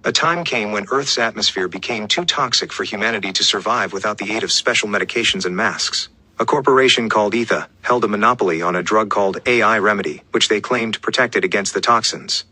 A time came when Earth's atmosphere became too toxic for humanity to survive without the aid of special medications and masks. A corporation called Etha held a monopoly on a drug called AI Remedy, which they claimed protected against the toxins.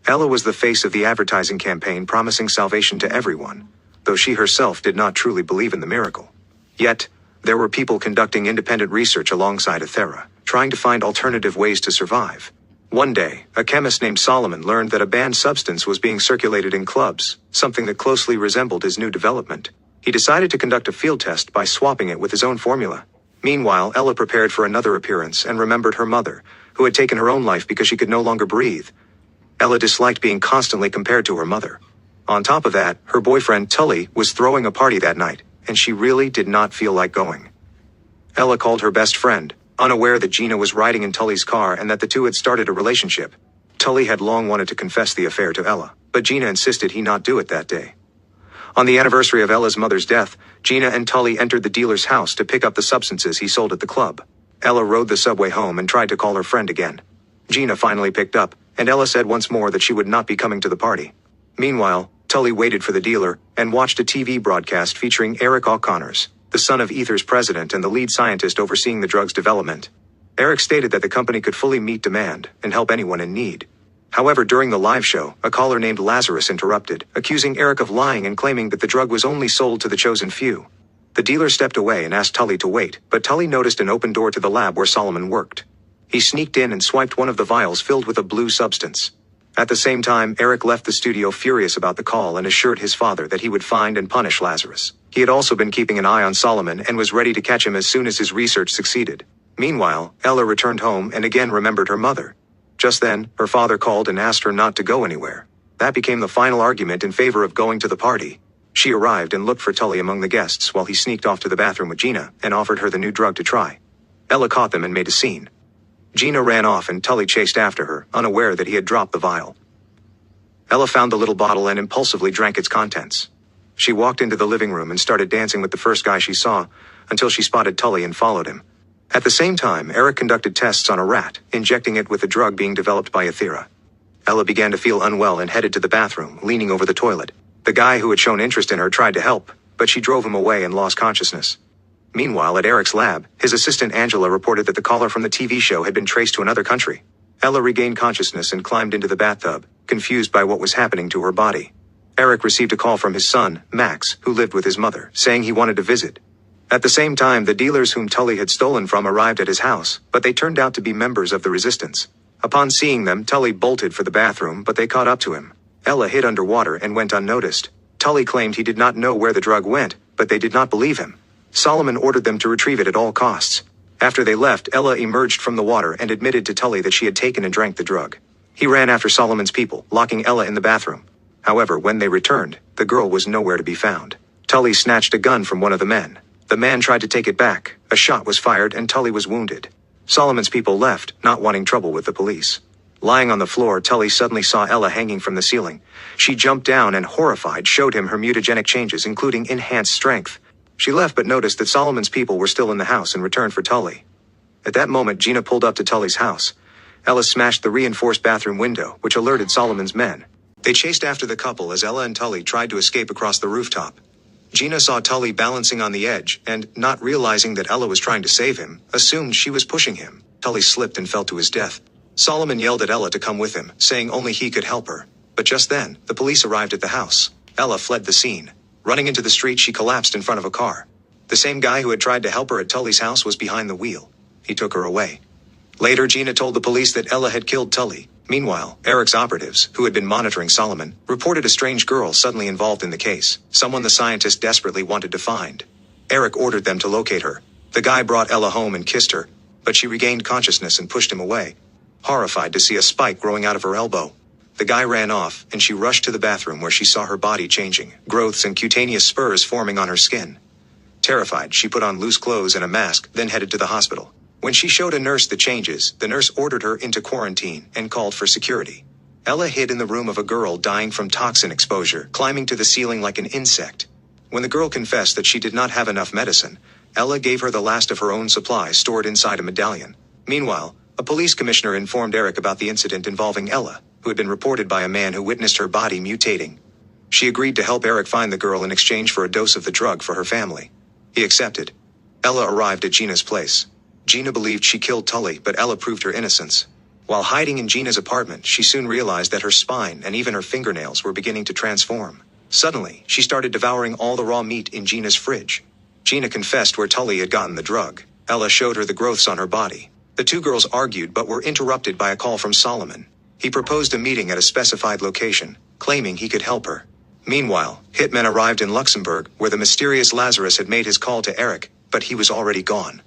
Ella was the face of the advertising campaign promising salvation to everyone, though she herself did not truly believe in the miracle. Yet, there were people conducting independent research alongside Ethera, trying to find alternative ways to survive. One day, a chemist named Solomon learned that a banned substance was being circulated in clubs, something that closely resembled his new development. He decided to conduct a field test by swapping it with his own formula. Meanwhile, Ella prepared for another appearance and remembered her mother, who had taken her own life because she could no longer breathe. Ella disliked being constantly compared to her mother. On top of that, her boyfriend Tully was throwing a party that night, and she really did not feel like going. Ella called her best friend, unaware that Gina was riding in Tully's car and that the two had started a relationship. Tully had long wanted to confess the affair to Ella, but Gina insisted he not do it that day. On the anniversary of Ella's mother's death, Gina and Tully entered the dealer's house to pick up the substances he sold at the club. Ella rode the subway home and tried to call her friend again. Gina finally picked up, and Ella said once more that she would not be coming to the party. Meanwhile, Tully waited for the dealer and watched a TV broadcast featuring Eric O'Connors, the son of Ether's president and the lead scientist overseeing the drug's development. Eric stated that the company could fully meet demand and help anyone in need. However, during the live show, a caller named Lazarus interrupted, accusing Eric of lying and claiming that the drug was only sold to the chosen few. The dealer stepped away and asked Tully to wait, but Tully noticed an open door to the lab where Solomon worked. He sneaked in and swiped one of the vials filled with a blue substance. At the same time, Eric left the studio furious about the call and assured his father that he would find and punish Lazarus. He had also been keeping an eye on Solomon and was ready to catch him as soon as his research succeeded. Meanwhile, Ella returned home and again remembered her mother. Just then, her father called and asked her not to go anywhere. That became the final argument in favor of going to the party. She arrived and looked for Tully among the guests while he sneaked off to the bathroom with Gina and offered her the new drug to try. Ella caught them and made a scene. Gina ran off and Tully chased after her, unaware that he had dropped the vial. Ella found the little bottle and impulsively drank its contents. She walked into the living room and started dancing with the first guy she saw, until she spotted Tully and followed him. At the same time, Eric conducted tests on a rat, injecting it with a drug being developed by Ethera. Ella began to feel unwell and headed to the bathroom, leaning over the toilet. The guy who had shown interest in her tried to help, but she drove him away and lost consciousness. Meanwhile, at Eric's lab, his assistant Angela reported that the caller from the TV show had been traced to another country. Ella regained consciousness and climbed into the bathtub, confused by what was happening to her body. Eric received a call from his son, Max, who lived with his mother, saying he wanted to visit. At the same time, the dealers whom Tully had stolen from arrived at his house, but they turned out to be members of the resistance. Upon seeing them, Tully bolted for the bathroom, but they caught up to him. Ella hid underwater and went unnoticed. Tully claimed he did not know where the drug went, but they did not believe him. Solomon ordered them to retrieve it at all costs. After they left, Ella emerged from the water and admitted to Tully that she had taken and drank the drug. He ran after Solomon's people, locking Ella in the bathroom. However, when they returned, the girl was nowhere to be found. Tully snatched a gun from one of the men. The man tried to take it back. A shot was fired and Tully was wounded. Solomon's people left, not wanting trouble with the police. Lying on the floor, Tully suddenly saw Ella hanging from the ceiling. She jumped down and, horrified, showed him her mutagenic changes, including enhanced strength. She left but noticed that Solomon's people were still in the house and returned for Tully. At that moment, Gina pulled up to Tully's house. Ella smashed the reinforced bathroom window, which alerted Solomon's men. They chased after the couple as Ella and Tully tried to escape across the rooftop. Gina saw Tully balancing on the edge and, not realizing that Ella was trying to save him, assumed she was pushing him. Tully slipped and fell to his death. Solomon yelled at Ella to come with him, saying only he could help her. But just then, the police arrived at the house. Ella fled the scene. Running into the street, she collapsed in front of a car. The same guy who had tried to help her at Tully's house was behind the wheel. He took her away. Later, Gina told the police that Ella had killed Tully. Meanwhile, Eric's operatives, who had been monitoring Solomon, reported a strange girl suddenly involved in the case, someone the scientist desperately wanted to find. Eric ordered them to locate her. The guy brought Ella home and kissed her, but she regained consciousness and pushed him away, horrified to see a spike growing out of her elbow. The guy ran off, and she rushed to the bathroom where she saw her body changing, growths and cutaneous spurs forming on her skin. Terrified, she put on loose clothes and a mask, then headed to the hospital. When she showed a nurse the changes, the nurse ordered her into quarantine and called for security. Ella hid in the room of a girl dying from toxin exposure, climbing to the ceiling like an insect. When the girl confessed that she did not have enough medicine, Ella gave her the last of her own supplies stored inside a medallion. Meanwhile, a police commissioner informed Eric about the incident involving Ella, who had been reported by a man who witnessed her body mutating. She agreed to help Eric find the girl in exchange for a dose of the drug for her family. He accepted. Ella arrived at Gina's place. Gina believed she killed Tully, but Ella proved her innocence. While hiding in Gina's apartment, she soon realized that her spine and even her fingernails were beginning to transform. Suddenly, she started devouring all the raw meat in Gina's fridge. Gina confessed where Tully had gotten the drug. Ella showed her the growths on her body. The two girls argued but were interrupted by a call from Solomon. He proposed a meeting at a specified location, claiming he could help her. Meanwhile, hitmen arrived in Luxembourg, where the mysterious Lazarus had made his call to Eric, but he was already gone.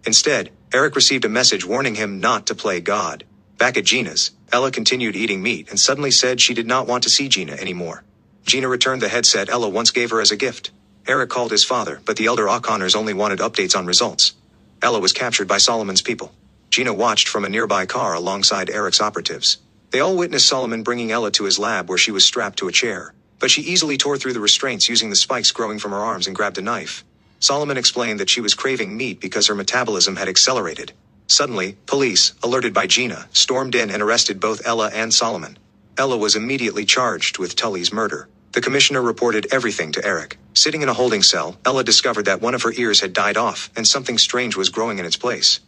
Instead, Eric received a message warning him not to play God. Back at Gina's, Ella continued eating meat and suddenly said she did not want to see Gina anymore. Gina returned the headset Ella once gave her as a gift. Eric called his father, but the elder O'Connors only wanted updates on results. Ella was captured by Solomon's people. Gina watched from a nearby car alongside Eric's operatives. They all witnessed Solomon bringing Ella to his lab where she was strapped to a chair. But she easily tore through the restraints using the spikes growing from her arms and grabbed a knife. Solomon explained that she was craving meat because her metabolism had accelerated. Suddenly, police, alerted by Gina, stormed in and arrested both Ella and Solomon. Ella was immediately charged with Tully's murder. The commissioner reported everything to Eric. Sitting in a holding cell, Ella discovered that one of her ears had died off and something strange was growing in its place.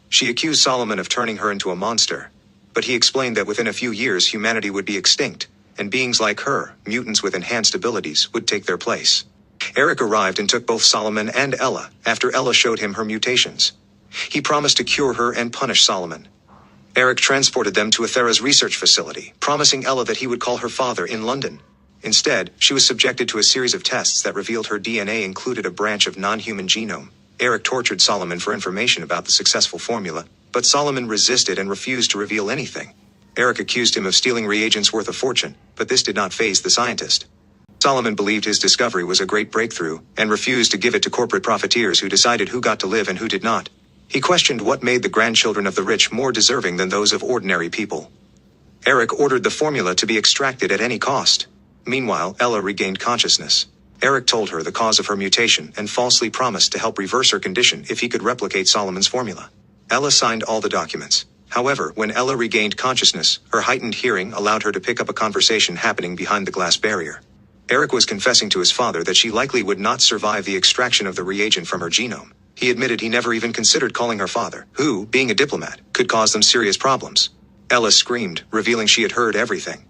She accused Solomon of turning her into a monster. But he explained that within a few years humanity would be extinct, and beings like her, mutants with enhanced abilities, would take their place. Eric arrived and took both Solomon and Ella after Ella showed him her mutations. He promised to cure her and punish Solomon. Eric transported them to Athera's research facility, promising Ella that he would call her father in London. Instead, she was subjected to a series of tests that revealed her DNA included a branch of non-human genome. Eric tortured Solomon for information about the successful formula, but Solomon resisted and refused to reveal anything. Eric accused him of stealing reagents worth a fortune, but this did not faze the scientist. Solomon believed his discovery was a great breakthrough, and refused to give it to corporate profiteers who decided who got to live and who did not. He questioned what made the grandchildren of the rich more deserving than those of ordinary people. Eric ordered the formula to be extracted at any cost. Meanwhile, Ella regained consciousness. Eric told her the cause of her mutation and falsely promised to help reverse her condition if he could replicate Solomon's formula. Ella signed all the documents. However, when Ella regained consciousness, her heightened hearing allowed her to pick up a conversation happening behind the glass barrier. Eric was confessing to his father that she likely would not survive the extraction of the reagent from her genome. He admitted he never even considered calling her father, who, being a diplomat, could cause them serious problems. Ella screamed, revealing she had heard everything.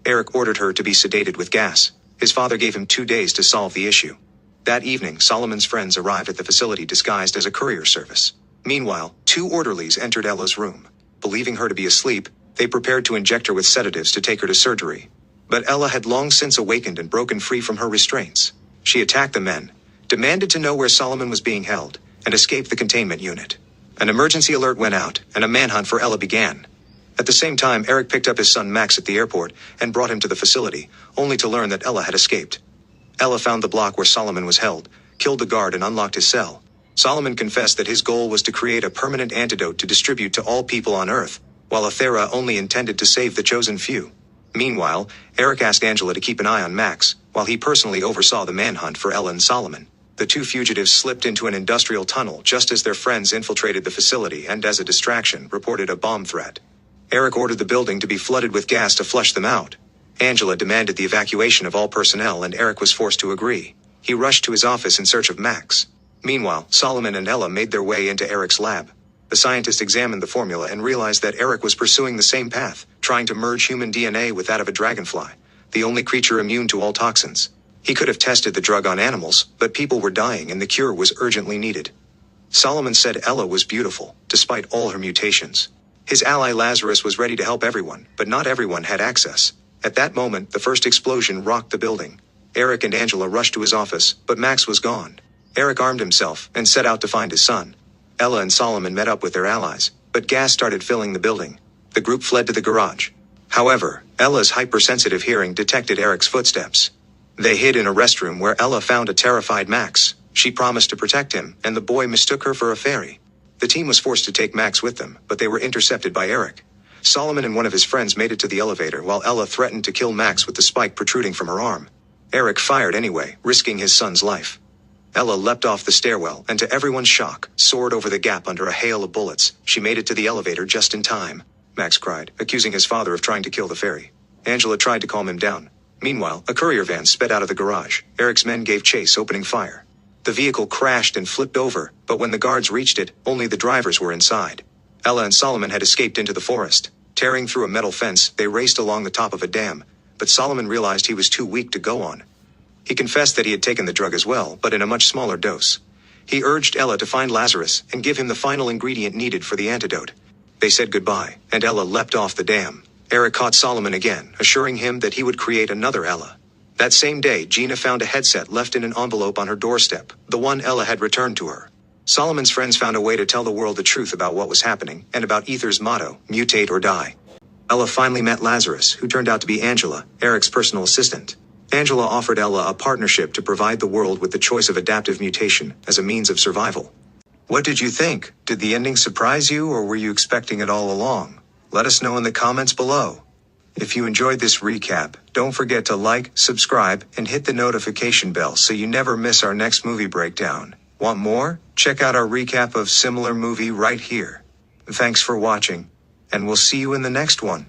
Eric ordered her to be sedated with gas. His father gave him 2 days to solve the issue. That evening, Solomon's friends arrived at the facility disguised as a courier service. Meanwhile, 2 orderlies entered Ella's room. Believing her to be asleep, they prepared to inject her with sedatives to take her to surgery. But Ella had long since awakened and broken free from her restraints. She attacked the men, demanded to know where Solomon was being held, and escaped the containment unit. An emergency alert went out, and a manhunt for Ella began. At the same time, Eric picked up his son Max at the airport and brought him to the facility, only to learn that Ella had escaped. Ella found the block where Solomon was held, killed the guard and unlocked his cell. Solomon confessed that his goal was to create a permanent antidote to distribute to all people on Earth, while Athera only intended to save the chosen few. Meanwhile, Eric asked Angela to keep an eye on Max, while he personally oversaw the manhunt for Ella and Solomon. The 2 fugitives slipped into an industrial tunnel just as their friends infiltrated the facility and, as a distraction, reported a bomb threat. Eric ordered the building to be flooded with gas to flush them out. Angela demanded the evacuation of all personnel and Eric was forced to agree. He rushed to his office in search of Max. Meanwhile, Solomon and Ella made their way into Eric's lab. The scientist examined the formula and realized that Eric was pursuing the same path, trying to merge human DNA with that of a dragonfly, the only creature immune to all toxins. He could have tested the drug on animals, but people were dying and the cure was urgently needed. Solomon said Ella was beautiful, despite all her mutations. His ally Lazarus was ready to help everyone, but not everyone had access. At that moment, the first explosion rocked the building. Eric and Angela rushed to his office, but Max was gone. Eric armed himself and set out to find his son. Ella and Solomon met up with their allies, but gas started filling the building. The group fled to the garage. However, Ella's hypersensitive hearing detected Eric's footsteps. They hid in a restroom where Ella found a terrified Max. She promised to protect him, and the boy mistook her for a fairy. The team was forced to take Max with them, but they were intercepted by Eric. Solomon and one of his friends made it to the elevator while Ella threatened to kill Max with the spike protruding from her arm. Eric fired anyway, risking his son's life. Ella leapt off the stairwell and, to everyone's shock, soared over the gap under a hail of bullets. She made it to the elevator just in time. Max cried, accusing his father of trying to kill the fairy. Angela tried to calm him down. Meanwhile, a courier van sped out of the garage. Eric's men gave chase, opening fire. The vehicle crashed and flipped over, but when the guards reached it, only the drivers were inside. Ella and Solomon had escaped into the forest. Tearing through a metal fence, they raced along the top of a dam, but Solomon realized he was too weak to go on. He confessed that he had taken the drug as well, but in a much smaller dose. He urged Ella to find Lazarus and give him the final ingredient needed for the antidote. They said goodbye, and Ella leapt off the dam. Eric caught Solomon again, assuring him that he would create another Ella. That same day, Gina found a headset left in an envelope on her doorstep, the one Ella had returned to her. Solomon's friends found a way to tell the world the truth about what was happening, and about Ether's motto, mutate or die. Ella finally met Lazarus, who turned out to be Angela, Eric's personal assistant. Angela offered Ella a partnership to provide the world with the choice of adaptive mutation as a means of survival. What did you think? Did the ending surprise you, or were you expecting it all along? Let us know in the comments below. If you enjoyed this recap, don't forget to like, subscribe, and hit the notification bell so you never miss our next movie breakdown. Want more? Check out our recap of similar movie right here. Thanks for watching, and we'll see you in the next one.